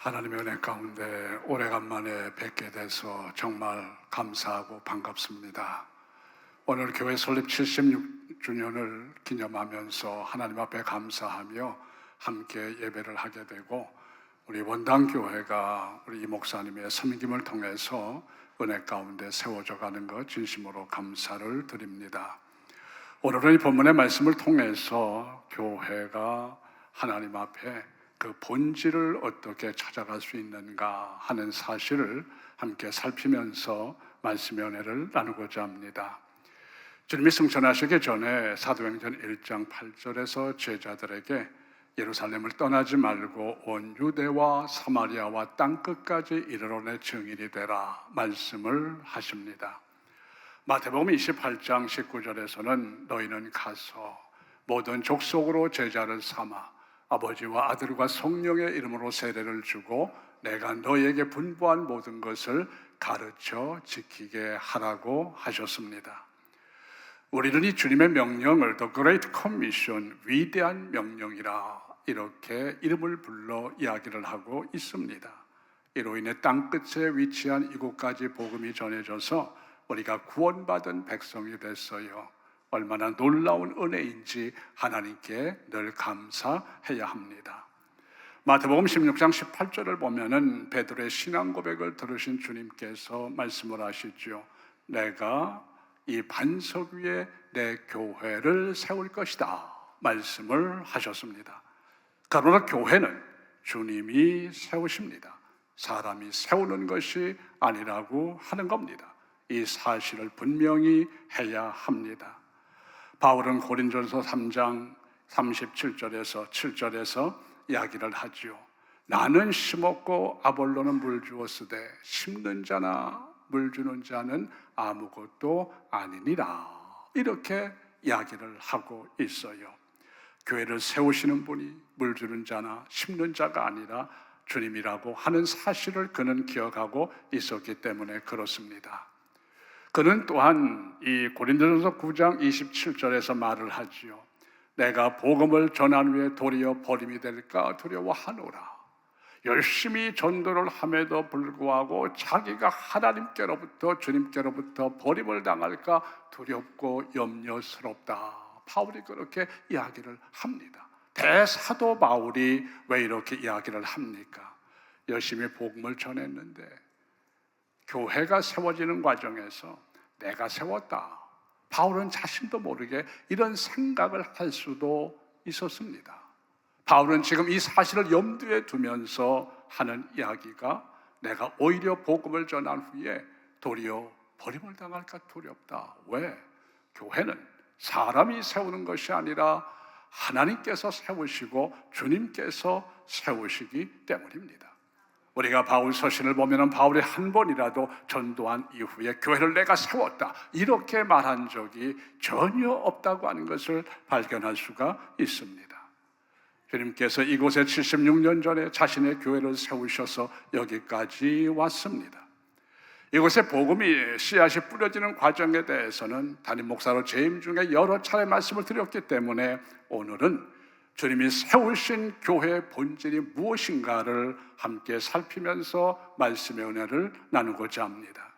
하나님의 은혜 가운데 오래간만에 뵙게 돼서 정말 감사하고 반갑습니다. 오늘 교회 설립 76주년을 기념하면서 하나님 앞에 감사하며 함께 예배를 하게 되고, 우리 원당교회가 우리 이 목사님의 섬김을 통해서 은혜 가운데 세워져 가는 것 진심으로 감사를 드립니다. 오늘은 이 본문의 말씀을 통해서 교회가 하나님 앞에 그 본질을 어떻게 찾아갈 수 있는가 하는 사실을 함께 살피면서 말씀의 은혜를 나누고자 합니다. 주님이 승천하시기 전에 사도행전 1장 8절에서 제자들에게 예루살렘을 떠나지 말고 온 유대와 사마리아와 땅끝까지 이르러 내 증인이 되라 말씀을 하십니다. 마태복음 28장 19절에서는 너희는 가서 모든 족속으로 제자를 삼아 아버지와 아들과 성령의 이름으로 세례를 주고 내가 너희에게 분부한 모든 것을 가르쳐 지키게 하라고 하셨습니다. 우리는 이 주님의 명령을 The Great Commission, 위대한 명령이라 이렇게 이름을 불러 이야기를 하고 있습니다. 이로 인해 땅끝에 위치한 이곳까지 복음이 전해져서 우리가 구원받은 백성이 됐어요. 얼마나 놀라운 은혜인지 하나님께 늘 감사해야 합니다. 마태복음 16장 18절을 보면은 베드로의 신앙 고백을 들으신 주님께서 말씀을 하시죠. 내가 이 반석 위에 내 교회를 세울 것이다 말씀을 하셨습니다. 그러나 교회는 주님이 세우십니다. 사람이 세우는 것이 아니라고 하는 겁니다. 이 사실을 분명히 해야 합니다. 바울은 고린도전서 3장 37절에서 7절에서 이야기를 하지요. 나는 심었고 아볼로는 물 주었으되 심는 자나 물 주는 자는 아무것도 아니니라 이렇게 이야기를 하고 있어요. 교회를 세우시는 분이 물 주는 자나 심는 자가 아니라 주님이라고 하는 사실을 그는 기억하고 있었기 때문에 그렇습니다. 그는 또한 이 고린도전서 9장 27절에서 말을 하지요. 내가 복음을 전한 후에 도리어 버림이 될까 두려워하노라. 열심히 전도를 함에도 불구하고 자기가 하나님께로부터 주님께로부터 버림을 당할까 두렵고 염려스럽다. 바울이 그렇게 이야기를 합니다. 대사도 바울이 왜 이렇게 이야기를 합니까? 열심히 복음을 전했는데 교회가 세워지는 과정에서 내가 세웠다. 바울은 자신도 모르게 이런 생각을 할 수도 있었습니다. 바울은 지금 이 사실을 염두에 두면서 하는 이야기가 내가 오히려 복음을 전한 후에 도리어 버림을 당할까 두렵다. 왜? 교회는 사람이 세우는 것이 아니라 하나님께서 세우시고 주님께서 세우시기 때문입니다. 우리가 바울 서신을 보면 바울이 한 번이라도 전도한 이후에 교회를 내가 세웠다 이렇게 말한 적이 전혀 없다고 하는 것을 발견할 수가 있습니다. 주님께서 이곳에 76년 전에 자신의 교회를 세우셔서 여기까지 왔습니다. 이곳에 복음이 씨앗이 뿌려지는 과정에 대해서는 담임 목사로 재임 중에 여러 차례 말씀을 드렸기 때문에 오늘은 주님이 세우신 교회의 본질이 무엇인가를 함께 살피면서 말씀의 은혜를 나누고자 합니다.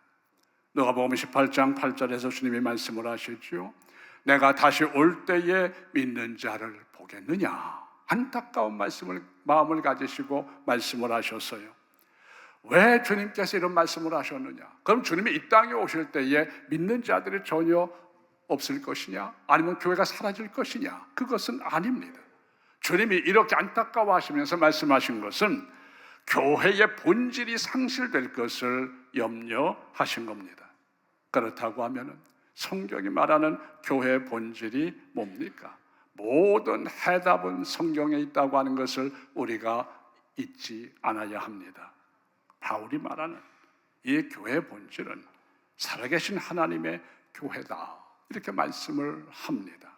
누가복음 18장 8절에서 주님이 말씀을 하시죠. 내가 다시 올 때에 믿는 자를 보겠느냐. 안타까운 마음을 가지시고 말씀을 하셨어요. 왜 주님께서 이런 말씀을 하셨느냐? 그럼 주님이 이 땅에 오실 때에 믿는 자들이 전혀 없을 것이냐? 아니면 교회가 사라질 것이냐? 그것은 아닙니다. 주님이 이렇게 안타까워하시면서 말씀하신 것은 교회의 본질이 상실될 것을 염려하신 겁니다. 그렇다고 하면 성경이 말하는 교회의 본질이 뭡니까? 모든 해답은 성경에 있다고 하는 것을 우리가 잊지 않아야 합니다. 바울이 말하는 이 교회의 본질은 살아계신 하나님의 교회다 이렇게 말씀을 합니다.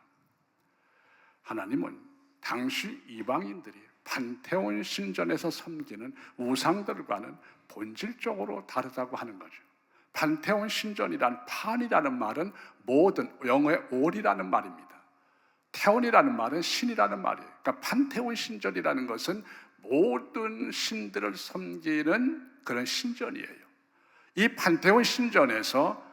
하나님은 당시 이방인들이 판테온 신전에서 섬기는 우상들과는 본질적으로 다르다고 하는 거죠. 판테온 신전이란 판이라는 말은 모든, 영어의 all이라는 말입니다. 태온이라는 말은 신이라는 말이에요. 그러니까 판테온 신전이라는 것은 모든 신들을 섬기는 그런 신전이에요. 이 판테온 신전에서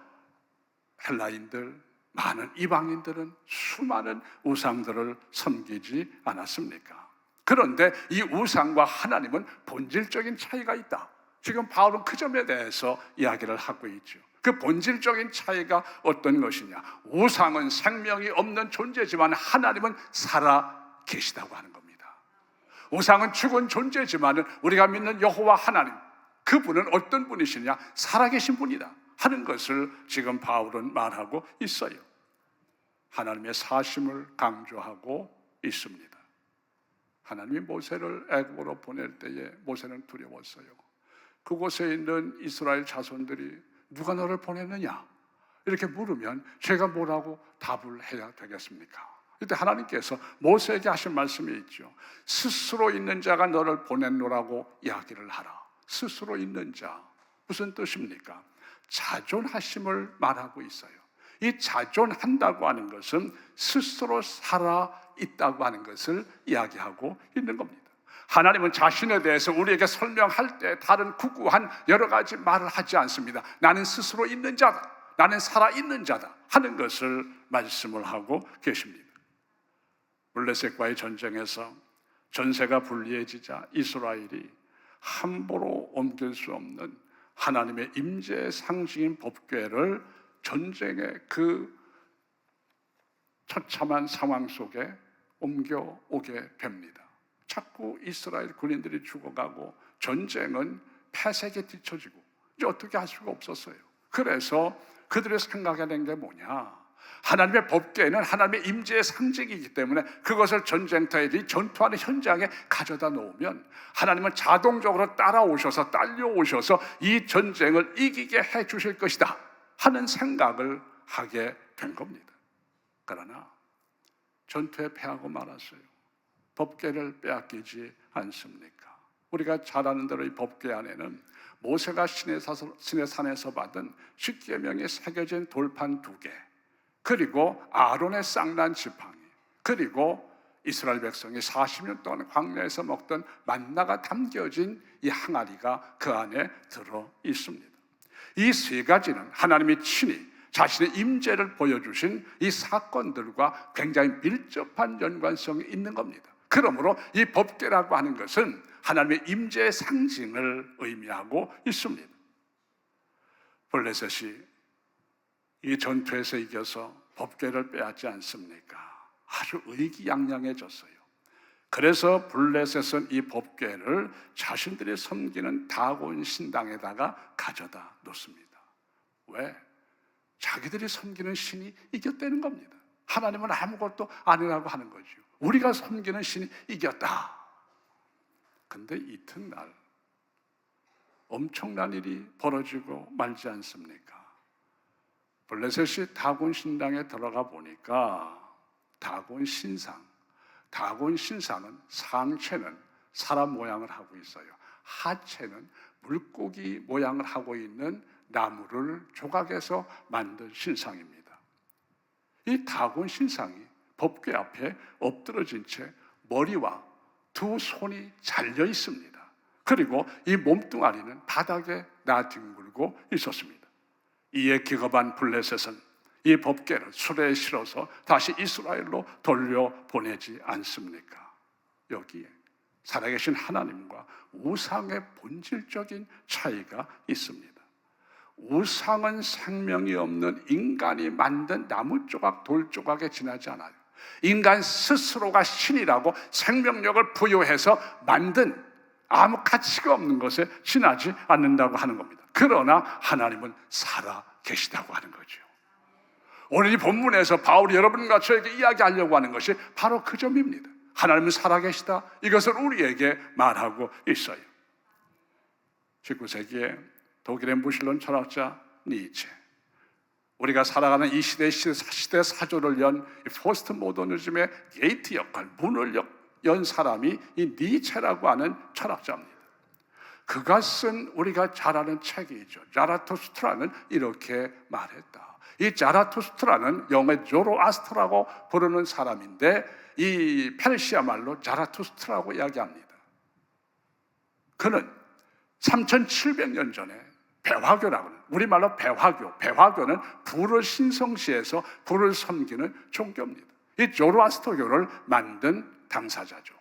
헬라인들, 많은 이방인들은 수많은 우상들을 섬기지 않았습니까? 그런데 이 우상과 하나님은 본질적인 차이가 있다. 지금 바울은 그 점에 대해서 이야기를 하고 있죠. 그 본질적인 차이가 어떤 것이냐? 우상은 생명이 없는 존재지만 하나님은 살아 계시다고 하는 겁니다. 우상은 죽은 존재지만 우리가 믿는 여호와 하나님, 그분은 어떤 분이시냐? 살아계신 분이다 하는 것을 지금 바울은 말하고 있어요. 하나님의 사심을 강조하고 있습니다. 하나님이 모세를 애굽으로 보낼 때에 모세는 두려웠어요. 그곳에 있는 이스라엘 자손들이 누가 너를 보냈느냐? 이렇게 물으면 제가 뭐라고 답을 해야 되겠습니까? 이때 하나님께서 모세에게 하신 말씀이 있죠. 스스로 있는 자가 너를 보냈노라고 이야기를 하라. 스스로 있는 자, 무슨 뜻입니까? 자존하심을 말하고 있어요. 이 자존한다고 하는 것은 스스로 살아있다고 하는 것을 이야기하고 있는 겁니다. 하나님은 자신에 대해서 우리에게 설명할 때 다른 구구한 여러 가지 말을 하지 않습니다. 나는 스스로 있는 자다, 나는 살아있는 자다 하는 것을 말씀을 하고 계십니다. 블레셋과의 전쟁에서 전세가 불리해지자 이스라엘이 함부로 옮길 수 없는 하나님의 임재의 상징인 법궤를 전쟁의 그 처참한 상황 속에 옮겨오게 됩니다. 자꾸 이스라엘 군인들이 죽어가고 전쟁은 패색에 뒤처지고 이제 어떻게 할 수가 없었어요. 그래서 그들의 생각해낸 게 뭐냐? 하나님의 법궤는 하나님의 임재의 상징이기 때문에 그것을 전쟁터에 전투하는 현장에 가져다 놓으면 하나님은 자동적으로 따라오셔서 딸려오셔서 이 전쟁을 이기게 해 주실 것이다 하는 생각을 하게 된 겁니다. 그러나 전투에 패하고 말았어요. 법궤를 빼앗기지 않습니까? 우리가 잘 아는 대로 이 법궤 안에는 모세가 시내산에서 받은 십계명이 새겨진 돌판 2개, 그리고 아론의 쌍난 지팡이, 그리고 이스라엘 백성이 40년 동안 광야에서 먹던 만나가 담겨진 이 항아리가 그 안에 들어 있습니다. 이 세 가지는 하나님이 친히 자신의 임재를 보여주신 이 사건들과 굉장히 밀접한 연관성이 있는 겁니다. 그러므로 이 법궤라고 하는 것은 하나님의 임재의 상징을 의미하고 있습니다. 블레셋이 이 전투에서 이겨서 법궤를 빼앗지 않습니까? 아주 의기양양해졌어요. 그래서 블레셋은 이 법궤를 자신들이 섬기는 다곤 신당에다가 가져다 놓습니다. 왜? 자기들이 섬기는 신이 이겼다는 겁니다. 하나님은 아무것도 아니라고 하는 거죠. 우리가 섬기는 신이 이겼다. 근데 이튿날 엄청난 일이 벌어지고 말지 않습니까? 블레셋이 다곤 신당에 들어가 보니까 다곤 신상은 상체는 사람 모양을 하고 있어요. 하체는 물고기 모양을 하고 있는 나무를 조각해서 만든 신상입니다. 이 다곤 신상이 법궤 앞에 엎드러진 채 머리와 2 손이 잘려 있습니다. 그리고 이 몸뚱아리는 바닥에 나뒹굴고 있었습니다. 이에 기겁한 블레셋은 이 법궤를 수레에 실어서 다시 이스라엘로 돌려보내지 않습니까? 여기에 살아계신 하나님과 우상의 본질적인 차이가 있습니다. 우상은 생명이 없는 인간이 만든 나무 조각, 돌 조각에 지나지 않아요. 인간 스스로가 신이라고 생명력을 부여해서 만든 아무 가치가 없는 것에 지나지 않는다고 하는 겁니다. 그러나 하나님은 살아 계시다고 하는 거죠. 오늘 이 본문에서 바울이 여러분과 저에게 이야기하려고 하는 것이 바로 그 점입니다. 하나님은 살아 계시다. 이것을 우리에게 말하고 있어요. 19세기에 독일의 무신론 철학자 니체, 우리가 살아가는 이 시대 사조를 연 포스트 모더니즘의 게이트 역할, 문을 연 사람이 이 니체라고 하는 철학자입니다. 그가 쓴 우리가 잘 아는 책이죠. 자라투스트라는 이렇게 말했다. 이 자라투스트라는 영어의 조로아스트라고 부르는 사람인데 이 페르시아 말로 자라투스트라고 이야기합니다. 그는 3700년 전에 배화교라고 하는, 우리말로 배화교, 배화교는 불을 신성시해서 불을 섬기는 종교입니다. 이 조로아스터교를 만든 당사자죠.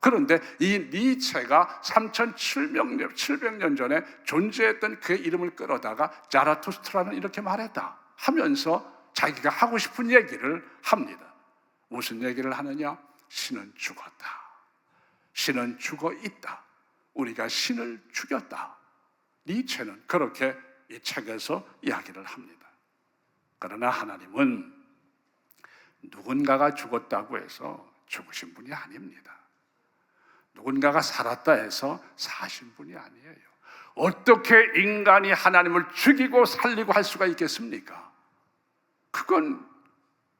그런데 이 니체가 3700년 전에 존재했던 그의 이름을 끌어다가 자라투스트라는 이렇게 말했다 하면서 자기가 하고 싶은 얘기를 합니다. 무슨 얘기를 하느냐? 신은 죽었다. 신은 죽어 있다. 우리가 신을 죽였다. 니체는 그렇게 이 책에서 이야기를 합니다. 그러나 하나님은 누군가가 죽었다고 해서 죽으신 분이 아닙니다. 누군가가 살았다 해서 사신 분이 아니에요. 어떻게 인간이 하나님을 죽이고 살리고 할 수가 있겠습니까? 그건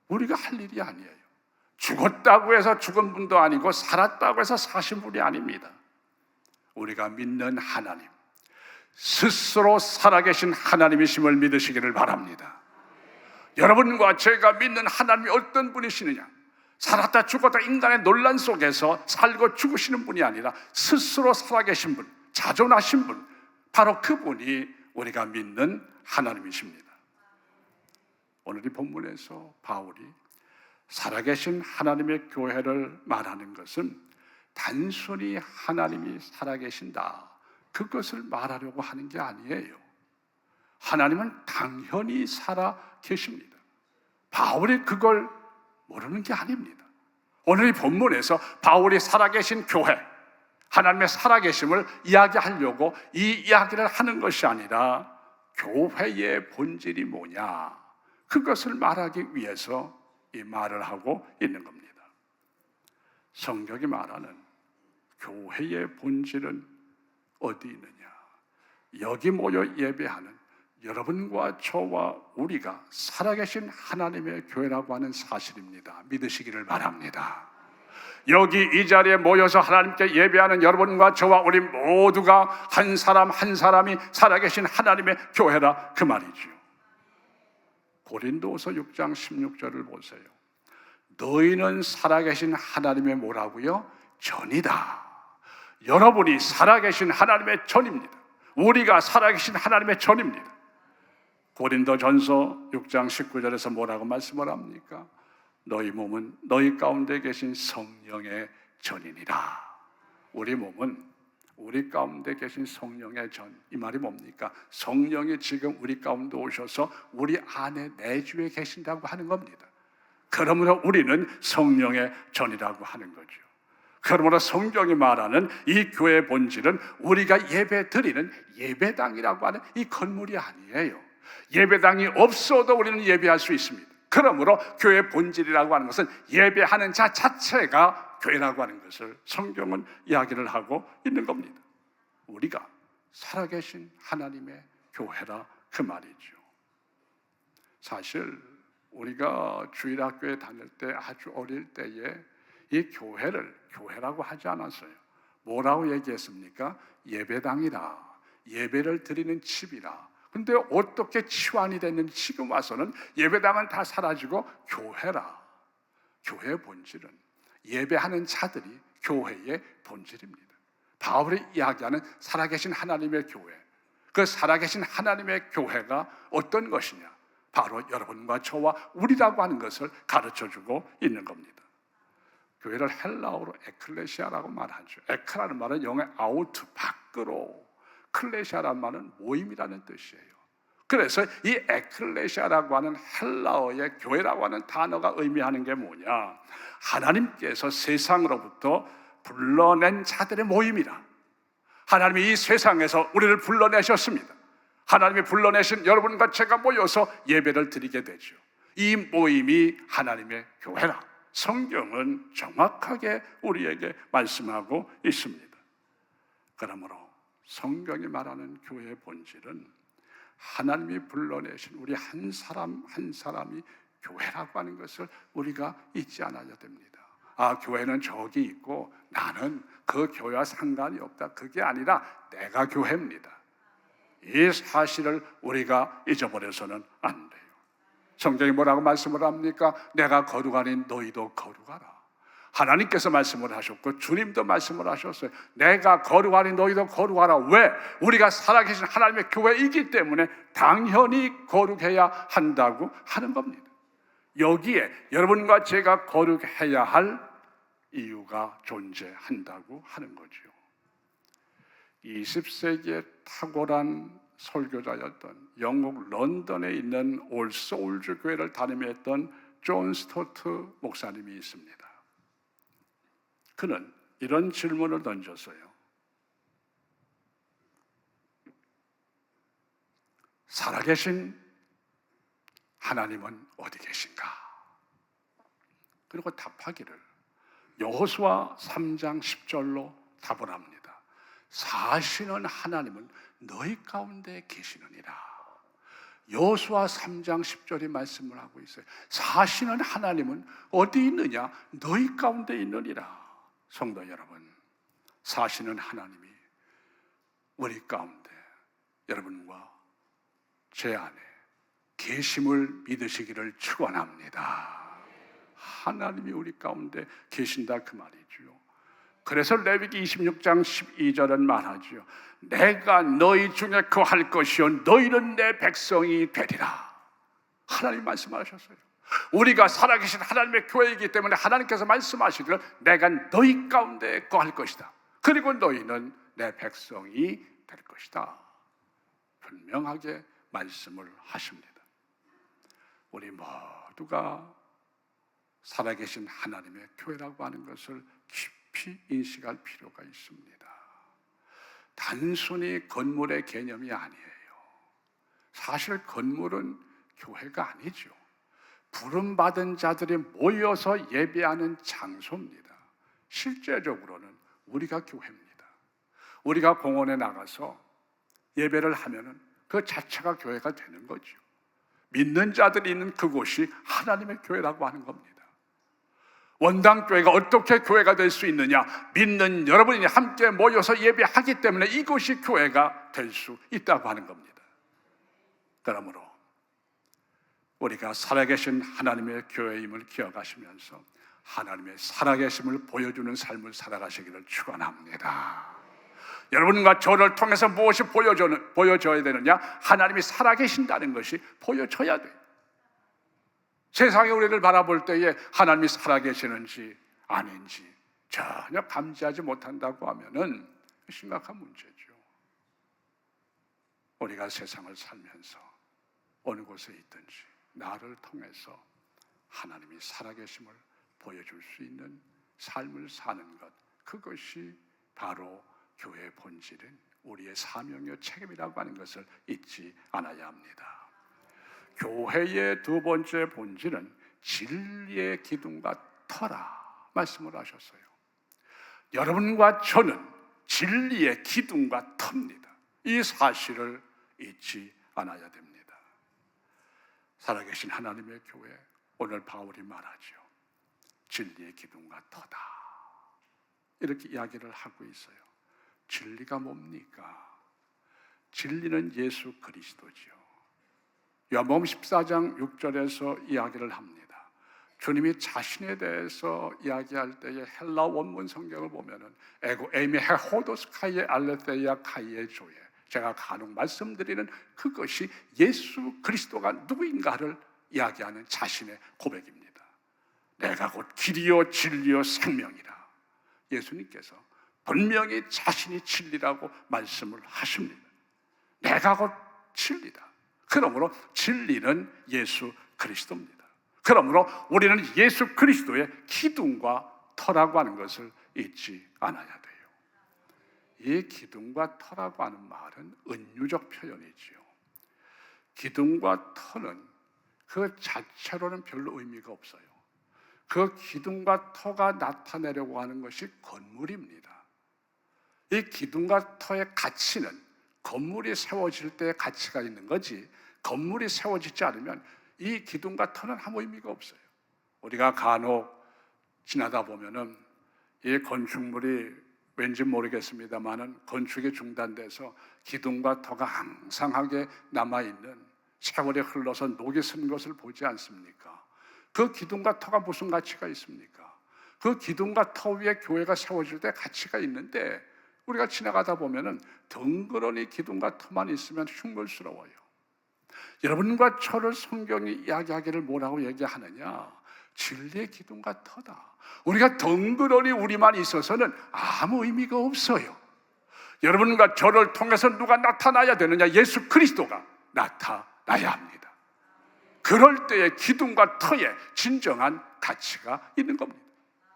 우리가 할 일이 아니에요. 죽었다고 해서 죽은 분도 아니고 살았다고 해서 사신 분이 아닙니다. 우리가 믿는 하나님, 스스로 살아계신 하나님이심을 믿으시기를 바랍니다. 여러분과 제가 믿는 하나님이 어떤 분이시느냐? 살았다 죽었다 인간의 논란 속에서 살고 죽으시는 분이 아니라 스스로 살아계신 분, 자존하신 분, 바로 그분이 우리가 믿는 하나님이십니다. 오늘 이 본문에서 바울이 살아계신 하나님의 교회를 말하는 것은 단순히 하나님이 살아계신다, 그것을 말하려고 하는 게 아니에요. 하나님은 당연히 살아계십니다. 바울이 그걸 모르는 게 아닙니다. 오늘 이 본문에서 바울이 살아계신 교회, 하나님의 살아계심을 이야기하려고 이 이야기를 하는 것이 아니라 교회의 본질이 뭐냐, 그것을 말하기 위해서 이 말을 하고 있는 겁니다. 성경이 말하는 교회의 본질은 어디 있느냐? 여기 모여 예배하는 여러분과 저와 우리가 살아계신 하나님의 교회라고 하는 사실입니다. 믿으시기를 바랍니다. 여기 이 자리에 모여서 하나님께 예배하는 여러분과 저와 우리 모두가 한 사람 한 사람이 살아계신 하나님의 교회라, 그 말이지요. 고린도서 6장 16절을 보세요. 너희는 살아계신 하나님의 뭐라고요? 전이다. 여러분이 살아계신 하나님의 전입니다. 우리가 살아계신 하나님의 전입니다. 고린도전서 6장 19절에서 뭐라고 말씀을 합니까? 너희 몸은 너희 가운데 계신 성령의 전이니라. 우리 몸은 우리 가운데 계신 성령의 전, 이 말이 뭡니까? 성령이 지금 우리 가운데 오셔서 우리 안에 내주에 계신다고 하는 겁니다. 그러므로 우리는 성령의 전이라고 하는 거죠. 그러므로 성경이 말하는 이 교회의 본질은 우리가 예배 드리는 예배당이라고 하는 이 건물이 아니에요. 예배당이 없어도 우리는 예배할 수 있습니다. 그러므로 교회의 본질이라고 하는 것은 예배하는 자 자체가 교회라고 하는 것을 성경은 이야기를 하고 있는 겁니다. 우리가 살아계신 하나님의 교회라, 그 말이죠. 사실 우리가 주일학교에 다닐 때, 아주 어릴 때에 이 교회를 교회라고 하지 않았어요. 뭐라고 얘기했습니까? 예배당이라, 예배를 드리는 집이라. 근데 어떻게 치환이 됐는지 지금 와서는 예배당은 다 사라지고 교회라. 교회의 본질은 예배하는 자들이 교회의 본질입니다. 바울이 이야기하는 살아계신 하나님의 교회, 그 살아계신 하나님의 교회가 어떤 것이냐? 바로 여러분과 저와 우리라고 하는 것을 가르쳐주고 있는 겁니다. 교회를 헬라어로 에클레시아라고 말하죠. 에크라는 말은 영어의 아우트, 밖으로, 클레시아라는 말은 모임이라는 뜻이에요. 그래서 이 에클레시아라고 하는 헬라어의 교회라고 하는 단어가 의미하는 게 뭐냐? 하나님께서 세상으로부터 불러낸 자들의 모임이라. 하나님이 이 세상에서 우리를 불러내셨습니다. 하나님이 불러내신 여러분과 제가 모여서 예배를 드리게 되죠. 이 모임이 하나님의 교회라. 성경은 정확하게 우리에게 말씀하고 있습니다. 그러므로 성경이 말하는 교회의 본질은 하나님이 불러내신 우리 한 사람 한 사람이 교회라고 하는 것을 우리가 잊지 않아야 됩니다. 아, 교회는 저기 있고 나는 그 교회와 상관이 없다, 그게 아니라 내가 교회입니다. 이 사실을 우리가 잊어버려서는 안 돼요. 성경이 뭐라고 말씀을 합니까? 내가 거룩하니 너희도 거룩하라. 하나님께서 말씀을 하셨고 주님도 말씀을 하셨어요. 내가 거룩하니 너희도 거룩하라. 왜? 우리가 살아계신 하나님의 교회이기 때문에 당연히 거룩해야 한다고 하는 겁니다. 여기에 여러분과 제가 거룩해야 할 이유가 존재한다고 하는 거죠. 20세기의 탁월한 설교자였던 영국 런던에 있는 올소울즈 교회를 담임했던 존 스토트 목사님이 있습니다. 그는 이런 질문을 던졌어요. 살아계신 하나님은 어디 계신가? 그리고 답하기를 여호수아 3장 10절로 답을 합니다. 사시는 하나님은 너희 가운데 계시느니라. 여호수아 3장 10절이 말씀을 하고 있어요. 사시는 하나님은 어디 있느냐? 너희 가운데 있느니라. 성도 여러분, 사시는 하나님이 우리 가운데 여러분과 제 안에 계심을 믿으시기를 축원합니다. 하나님이 우리 가운데 계신다 그 말이죠. 그래서 레위기 26장 12절은 말하죠. 내가 너희 중에 거할 것이요 너희는 내 백성이 되리라. 하나님 말씀하셨어요. 우리가 살아계신 하나님의 교회이기 때문에 하나님께서 말씀하시기를 내가 너희 가운데 거할 것이다. 그리고 너희는 내 백성이 될 것이다. 분명하게 말씀을 하십니다. 우리 모두가 살아계신 하나님의 교회라고 하는 것을 깊이 인식할 필요가 있습니다. 단순히 건물의 개념이 아니에요. 사실 건물은 교회가 아니죠. 부름받은 자들이 모여서 예배하는 장소입니다. 실제적으로는 우리가 교회입니다. 우리가 공원에 나가서 예배를 하면은 그 자체가 교회가 되는 거죠. 믿는 자들이 있는 그곳이 하나님의 교회라고 하는 겁니다. 원당교회가 어떻게 교회가 될 수 있느냐? 믿는 여러분이 함께 모여서 예배하기 때문에 이곳이 교회가 될 수 있다고 하는 겁니다. 그러므로 우리가 살아계신 하나님의 교회임을 기억하시면서 하나님의 살아계심을 보여주는 삶을 살아가시기를 축원합니다. 여러분과 저를 통해서 무엇이 보여져야 되느냐? 하나님이 살아계신다는 것이 보여져야 돼요. 세상이 우리를 바라볼 때에 하나님이 살아계시는지 아닌지 전혀 감지하지 못한다고 하면은 심각한 문제죠. 우리가 세상을 살면서 어느 곳에 있든지 나를 통해서 하나님이 살아계심을 보여줄 수 있는 삶을 사는 것, 그것이 바로 교회의 본질인 우리의 사명이요 책임이라고 하는 것을 잊지 않아야 합니다. 교회의 두 번째 본질은 진리의 기둥과 터라 말씀을 하셨어요. 여러분과 저는 진리의 기둥과 터입니다. 이 사실을 잊지 않아야 됩니다. 살아계신 하나님의 교회, 오늘 바울이 말하죠. 진리의 기둥과 터다. 이렇게 이야기를 하고 있어요. 진리가 뭡니까? 진리는 예수 그리스도지요. 요한복음 14장 6절에서 이야기를 합니다. 주님이 자신에 대해서 이야기할 때에 헬라 원문 성경을 보면은 에고 에미 헤호도스 카이에 알레테이아 카이에 조에, 제가 간혹 말씀드리는 그것이 예수 그리스도가 누구인가를 이야기하는 자신의 고백입니다. 내가 곧 길이요 진리요 생명이라. 예수님께서 분명히 자신이 진리라고 말씀을 하십니다. 내가 곧 진리다. 그러므로 진리는 예수 그리스도입니다. 그러므로 우리는 예수 그리스도의 기둥과 터라고 하는 것을 잊지 않아야 돼요. 이 기둥과 터라고 하는 말은 은유적 표현이지요. 기둥과 터는 그 자체로는 별로 의미가 없어요. 그 기둥과 터가 나타내려고 하는 것이 건물입니다. 이 기둥과 터의 가치는 건물이 세워질 때의 가치가 있는 거지, 건물이 세워지지 않으면 이 기둥과 터는 아무 의미가 없어요. 우리가 간혹 지나다 보면은 이 건축물이 왠지 모르겠습니다만은 건축이 중단돼서 기둥과 터가 항상하게 남아있는, 세월이 흘러서 녹이 쓴 것을 보지 않습니까? 그 기둥과 터가 무슨 가치가 있습니까? 그 기둥과 터 위에 교회가 세워질 때 가치가 있는데 우리가 지나가다 보면은 덩그러니 기둥과 터만 있으면 흉물스러워요. 여러분과 저를 성경이 이야기하기를 뭐라고 얘기하느냐? 진리의 기둥과 터다. 우리가 덩그러니 우리만 있어서는 아무 의미가 없어요. 여러분과 저를 통해서 누가 나타나야 되느냐? 예수 그리스도가 나타나야 합니다. 그럴 때의 기둥과 터에 진정한 가치가 있는 겁니다.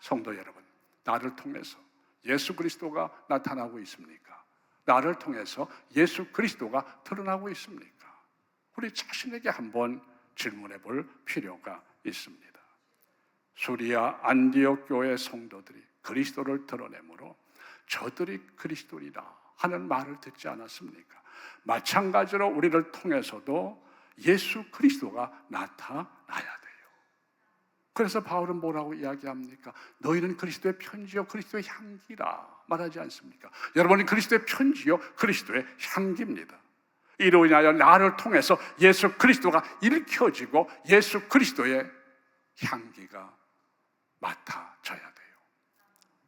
성도 여러분, 나를 통해서 예수 그리스도가 나타나고 있습니까? 나를 통해서 예수 그리스도가 드러나고 있습니까? 우리 자신에게 한번 질문해 볼 필요가 있습니다. 수리아 안디옥 교회 성도들이 그리스도를 드러내므로 저들이 그리스도이다 하는 말을 듣지 않았습니까? 마찬가지로 우리를 통해서도 예수 그리스도가 나타나야 돼요. 그래서 바울은 뭐라고 이야기합니까? 너희는 그리스도의 편지요 그리스도의 향기라 말하지 않습니까? 여러분이 그리스도의 편지요 그리스도의 향기입니다. 이로 인하여 나를 통해서 예수 그리스도가 일켜지고 예수 그리스도의 향기가 맡아져야 돼요.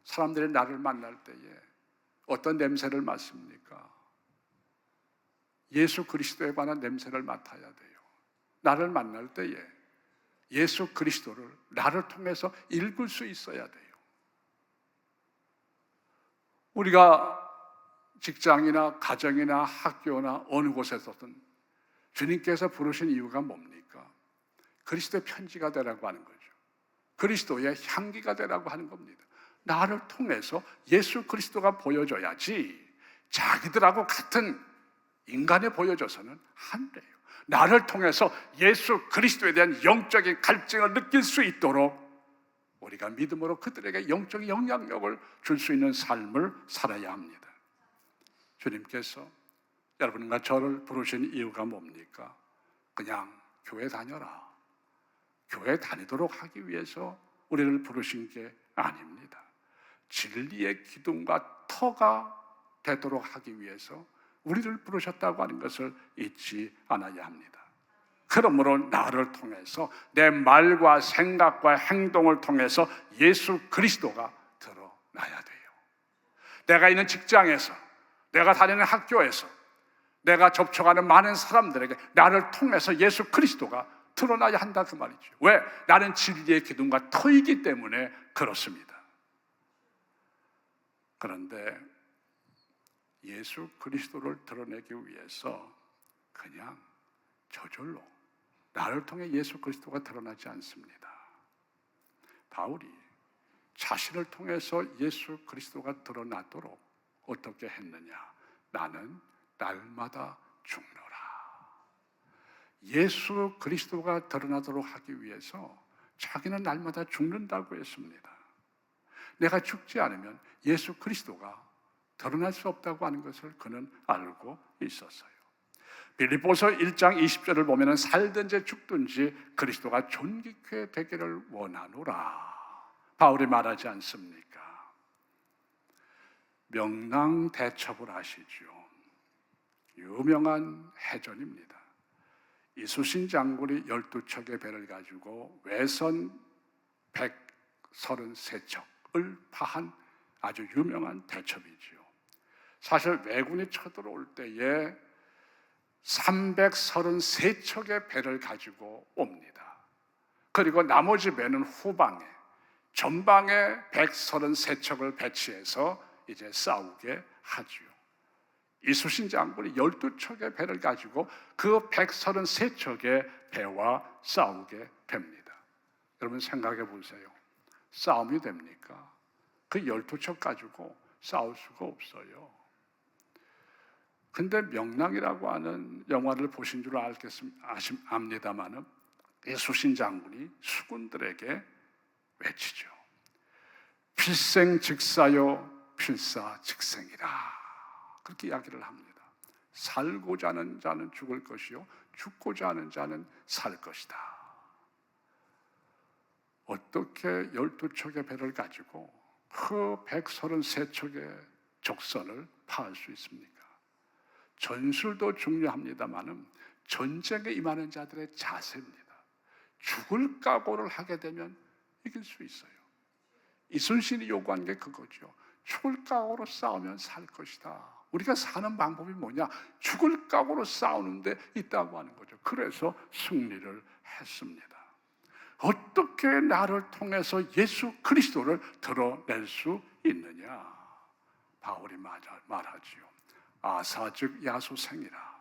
사람들이 나를 만날 때에 어떤 냄새를 맡습니까? 예수 그리스도에 관한 냄새를 맡아야 돼요. 나를 만날 때에 예수 그리스도를 나를 통해서 읽을 수 있어야 돼요. 우리가 직장이나 가정이나 학교나 어느 곳에서든 주님께서 부르신 이유가 뭡니까? 그리스도의 편지가 되라고 하는 거죠. 그리스도의 향기가 되라고 하는 겁니다. 나를 통해서 예수 그리스도가 보여줘야지 자기들하고 같은 인간에 보여줘서는 안 돼요. 나를 통해서 예수 그리스도에 대한 영적인 갈증을 느낄 수 있도록 우리가 믿음으로 그들에게 영적인 영향력을 줄 수 있는 삶을 살아야 합니다. 주님께서 여러분과 저를 부르신 이유가 뭡니까? 그냥 교회 다녀라, 교회 다니도록 하기 위해서 우리를 부르신 게 아닙니다. 진리의 기둥과 터가 되도록 하기 위해서 우리를 부르셨다고 하는 것을 잊지 않아야 합니다. 그러므로 나를 통해서 내 말과 생각과 행동을 통해서 예수 그리스도가 드러나야 돼요. 내가 있는 직장에서, 내가 다니는 학교에서, 내가 접촉하는 많은 사람들에게 나를 통해서 예수 그리스도가 드러나야 한다 그 말이죠. 왜? 나는 진리의 기둥과 터이기 때문에 그렇습니다. 그런데 예수 그리스도를 드러내기 위해서 그냥 저절로 나를 통해 예수 그리스도가 드러나지 않습니다. 바울이 자신을 통해서 예수 그리스도가 드러나도록 어떻게 했느냐? 나는 날마다 죽노라. 예수 그리스도가 드러나도록 하기 위해서 자기는 날마다 죽는다고 했습니다. 내가 죽지 않으면 예수 그리스도가 드러날 수 없다고 하는 것을 그는 알고 있었어요. 빌립보서 1장 20절을 보면 살든지 죽든지 그리스도가 존귀케 되기를 원하노라 바울이 말하지 않습니까? 명랑대첩을 아시죠? 유명한 해전입니다. 이수신 장군이 12척의 배를 가지고 외선 133척을 파한 아주 유명한 대첩이지요. 사실 왜군이 쳐들어올 때에 333척의 배를 가지고 옵니다. 그리고 나머지 배는 후방에, 전방에 133척을 배치해서 이제 싸우게 하지요. 이수신 장군이 12척의 배를 가지고 그 133척의 배와 싸우게 됩니다. 여러분 생각해 보세요. 싸움이 됩니까? 그 12척 가지고 싸울 수가 없어요. 근데 명랑이라고 하는 영화를 보신 줄 압니다만은 이수신 장군이 수군들에게 외치죠. 필생즉사요 필사즉생이라. 그렇게 이야기를 합니다. 살고자 하는 자는 죽을 것이요 죽고자 하는 자는 살 것이다. 어떻게 12척의 배를 가지고 그 133척의 적선을 파할 수 있습니까? 전술도 중요합니다만은 전쟁에 임하는 자들의 자세입니다. 죽을 각오를 하게 되면 이길 수 있어요. 이순신이 요구한 게 그거죠. 죽을 각오로 싸우면 살 것이다. 우리가 사는 방법이 뭐냐? 죽을 각오로 싸우는 데 있다고 하는 거죠. 그래서 승리를 했습니다. 어떻게 나를 통해서 예수 그리스도를 드러낼 수 있느냐? 바울이 말하지요. 아사 즉 야소생이라.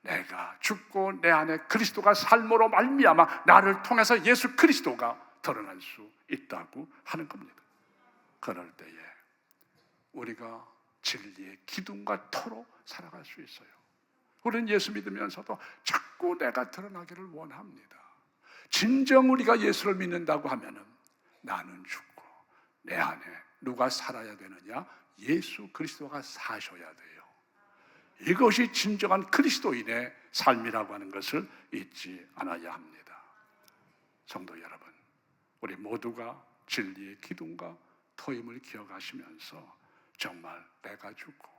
내가 죽고 내 안에 그리스도가 삶으로 말미암아 나를 통해서 예수 그리스도가 드러날 수 있다고 하는 겁니다. 그럴 때에 우리가 진리의 기둥과 터로 살아갈 수 있어요. 우리는 예수 믿으면서도 자꾸 내가 드러나기를 원합니다. 진정 우리가 예수를 믿는다고 하면은 나는 죽고 내 안에 누가 살아야 되느냐? 예수 그리스도가 사셔야 돼요. 이것이 진정한 그리스도인의 삶이라고 하는 것을 잊지 않아야 합니다. 성도 여러분, 우리 모두가 진리의 기둥과 터임을 기억하시면서 정말 내가 죽고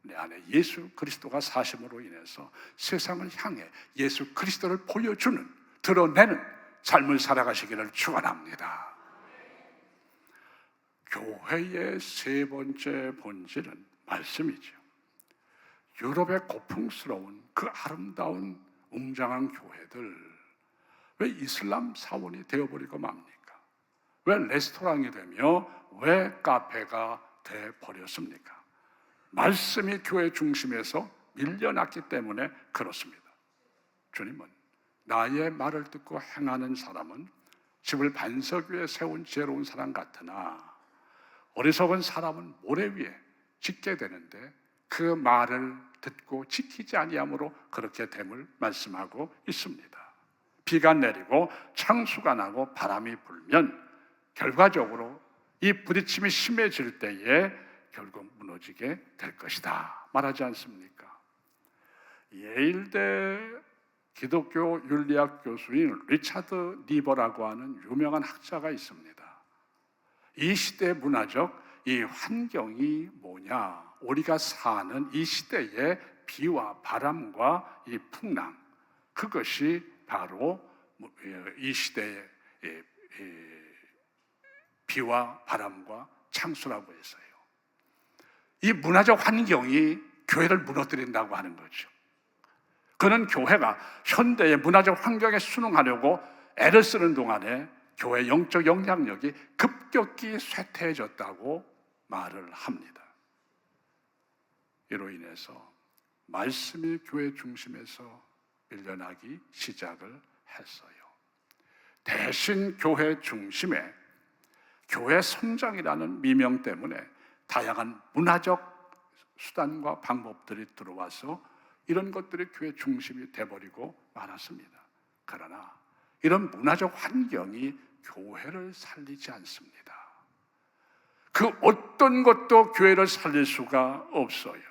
내 안에 예수 그리스도가 사심으로 인해서 세상을 향해 예수 그리스도를 보여주는, 드러내는 삶을 살아가시기를 축원합니다. 교회의 세 번째 본질은 말씀이죠. 유럽의 고풍스러운 그 아름다운 웅장한 교회들, 왜 이슬람 사원이 되어버리고 맙니까? 왜 레스토랑이 되며 왜 카페가 되어버렸습니까? 말씀이 교회 중심에서 밀려났기 때문에 그렇습니다. 주님은 나의 말을 듣고 행하는 사람은 집을 반석 위에 세운 지혜로운 사람 같으나 어리석은 사람은 모래 위에 짓게 되는데 그 말을 듣고 지키지 아니함으로 그렇게 됨을 말씀하고 있습니다. 비가 내리고 창수가 나고 바람이 불면 결과적으로 이 부딪힘이 심해질 때에 결국 무너지게 될 것이다 말하지 않습니까? 예일대 기독교 윤리학 교수인 리차드 니버라고 하는 유명한 학자가 있습니다. 이 시대의 문화적 이 환경이 뭐냐? 우리가 사는 이 시대의 비와 바람과 이 풍랑, 그것이 바로 이 시대의 비와 바람과 창수라고 해서요. 이 문화적 환경이 교회를 무너뜨린다고 하는 거죠. 그는 교회가 현대의 문화적 환경에 순응하려고 애를 쓰는 동안에 교회 영적 영향력이 급격히 쇠퇴해졌다고 말을 합니다. 이로 인해서 말씀이 교회 중심에서 밀려나기 시작을 했어요. 대신 교회 중심에 교회 성장이라는 미명 때문에 다양한 문화적 수단과 방법들이 들어와서 이런 것들이 교회 중심이 돼버리고 말았습니다. 그러나 이런 문화적 환경이 교회를 살리지 않습니다. 그 어떤 것도 교회를 살릴 수가 없어요.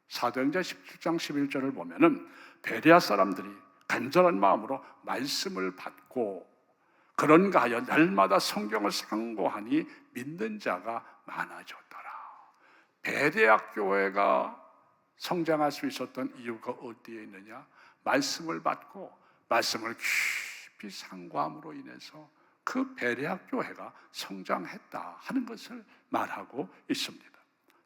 사도행전 17장 11절을 보면은 베레아 사람들이 간절한 마음으로 말씀을 받고 그런가 하여 날마다 성경을 상고하니 믿는 자가 많아졌더라. 베레아 교회가 성장할 수 있었던 이유가 어디에 있느냐? 말씀을 받고 말씀을 깊이 상고함으로 인해서 그 베레아 교회가 성장했다 하는 것을 말하고 있습니다.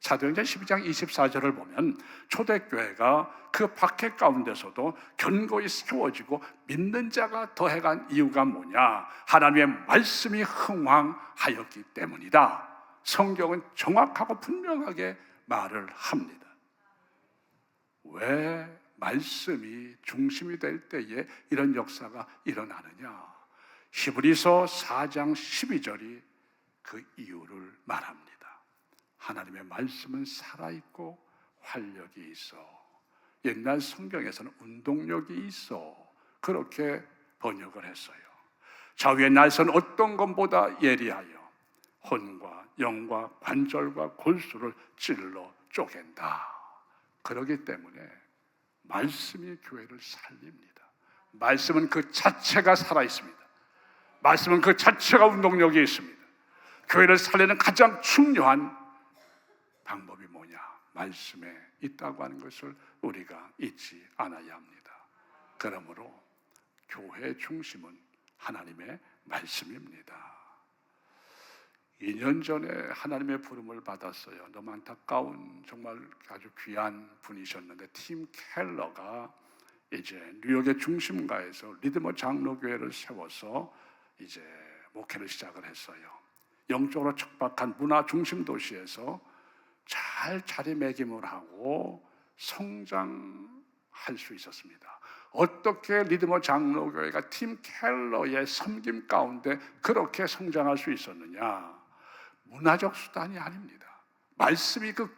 사도행전 12장 24절을 보면 초대교회가 그 박해 가운데서도 견고히 세워지고 믿는 자가 더해간 이유가 뭐냐? 하나님의 말씀이 흥왕하였기 때문이다. 성경은 정확하고 분명하게 말을 합니다. 왜 말씀이 중심이 될 때에 이런 역사가 일어나느냐? 히브리서 4장 12절이 그 이유를 말합니다. 하나님의 말씀은 살아있고 활력이 있어. 옛날 성경에서는 운동력이 있어. 그렇게 번역을 했어요. 좌우의 날선 어떤 것보다 예리하여 혼과 영과 관절과 골수를 찔러 쪼갠다. 그렇기 때문에 말씀이 교회를 살립니다. 말씀은 그 자체가 살아있습니다. 말씀은 그 자체가 운동력이 있습니다. 교회를 살리는 가장 중요한 방법이 뭐냐? 말씀에 있다고 하는 것을 우리가 잊지 않아야 합니다. 그러므로 교회의 중심은 하나님의 말씀입니다. 2년 전에 하나님의 부름을 받았어요. 너무 안타까운 정말 아주 귀한 분이셨는데 팀 켈러가 이제 뉴욕의 중심가에서 리드머 장로교회를 세워서 이제 목회를 시작을 했어요. 영적으로 척박한 문화 중심 도시에서 잘 자리매김을 하고 성장할 수 있었습니다. 어떻게 리드머 장로교회가 팀 켈러의 섬김 가운데 그렇게 성장할 수 있었느냐? 문화적 수단이 아닙니다. 말씀이 그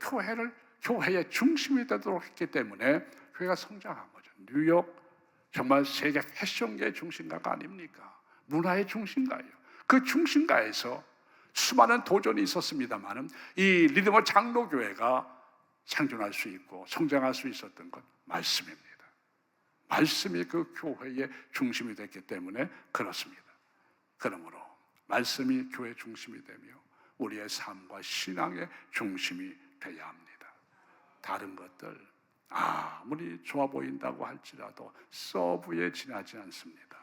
교회의 중심이 되도록 했기 때문에 교회가 성장한 거죠. 뉴욕 정말 세계 패션계의 중심가가 아닙니까? 문화의 중심가예요. 그 중심가에서 수많은 도전이 있었습니다만 이 리드머 장로교회가 생존할 수 있고 성장할 수 있었던 건 말씀입니다. 말씀이 그 교회의 중심이 됐기 때문에 그렇습니다. 그러므로 말씀이 교회의 중심이 되며 우리의 삶과 신앙의 중심이 되어야 합니다. 다른 것들 아무리 좋아 보인다고 할지라도 서브에 지나지 않습니다.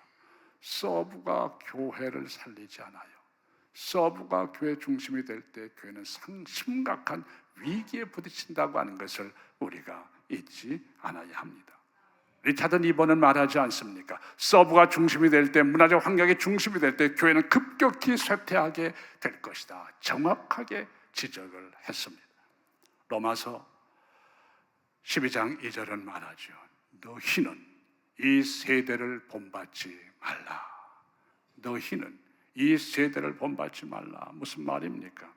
서브가 교회를 살리지 않아요. 서브가 교회 중심이 될 때 교회는 심각한 위기에 부딪힌다고 하는 것을 우리가 잊지 않아야 합니다. 리차드 니버는 말하지 않습니까? 서브가 중심이 될 때, 문화적 환경이 중심이 될 때 교회는 급격히 쇠퇴하게 될 것이다. 정확하게 지적을 했습니다. 로마서 12장 2절은 말하죠. 너희는 이 세대를 본받지 말라. 너희는 이 세대를 본받지 말라. 무슨 말입니까?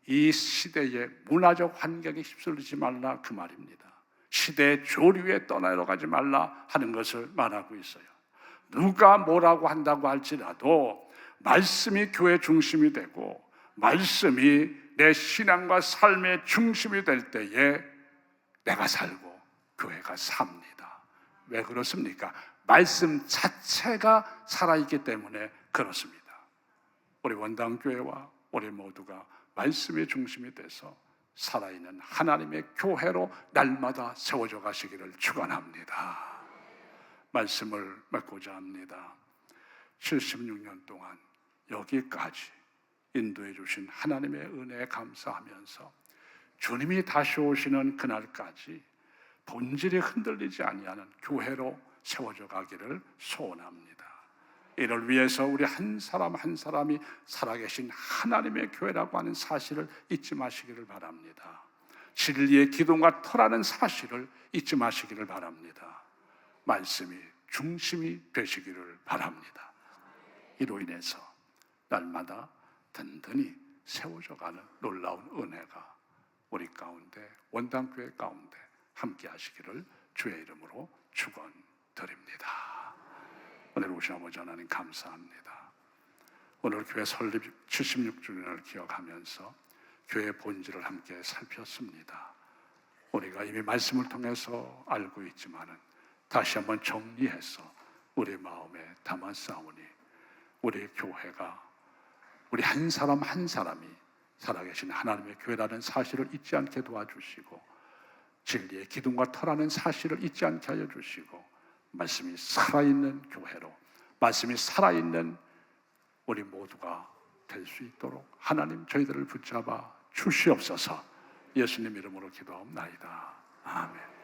이 시대의 문화적 환경에 휩쓸리지 말라 그 말입니다. 시대의 조류에 떠나가지 말라 하는 것을 말하고 있어요. 누가 뭐라고 한다고 할지라도 말씀이 교회 중심이 되고 말씀이 내 신앙과 삶의 중심이 될 때에 내가 살고 교회가 삽니다. 왜 그렇습니까? 말씀 자체가 살아있기 때문에 그렇습니다. 우리 원당교회와 우리 모두가 말씀의 중심이 돼서 살아있는 하나님의 교회로 날마다 세워져 가시기를 축원합니다. 말씀을 맺고자 합니다. 76년 동안 여기까지 인도해 주신 하나님의 은혜에 감사하면서 주님이 다시 오시는 그날까지 본질이 흔들리지 아니하는 교회로 세워져 가기를 소원합니다. 이를 위해서 우리 한 사람 한 사람이 살아계신 하나님의 교회라고 하는 사실을 잊지 마시기를 바랍니다. 진리의 기둥과 터라는 사실을 잊지 마시기를 바랍니다. 말씀이 중심이 되시기를 바랍니다. 이로 인해서 날마다 든든히 세워져가는 놀라운 은혜가 우리 가운데, 원당교회 가운데 함께 하시기를 주의 이름으로 축원드립니다. 오늘 오신 아버지 하나님 감사합니다. 오늘 교회 설립 76주년을 기억하면서 교회의 본질을 함께 살폈습니다. 우리가 이미 말씀을 통해서 알고 있지만은 다시 한번 정리해서 우리 마음에 담았사오니 우리 교회가 우리 한 사람 한 사람이 살아계신 하나님의 교회라는 사실을 잊지 않게 도와주시고 진리의 기둥과 터라는 사실을 잊지 않게 하여 주시고 말씀이 살아있는 교회로 말씀이 살아있는 우리 모두가 될 수 있도록 하나님 저희들을 붙잡아 주시옵소서. 예수님 이름으로 기도하옵나이다. 아멘.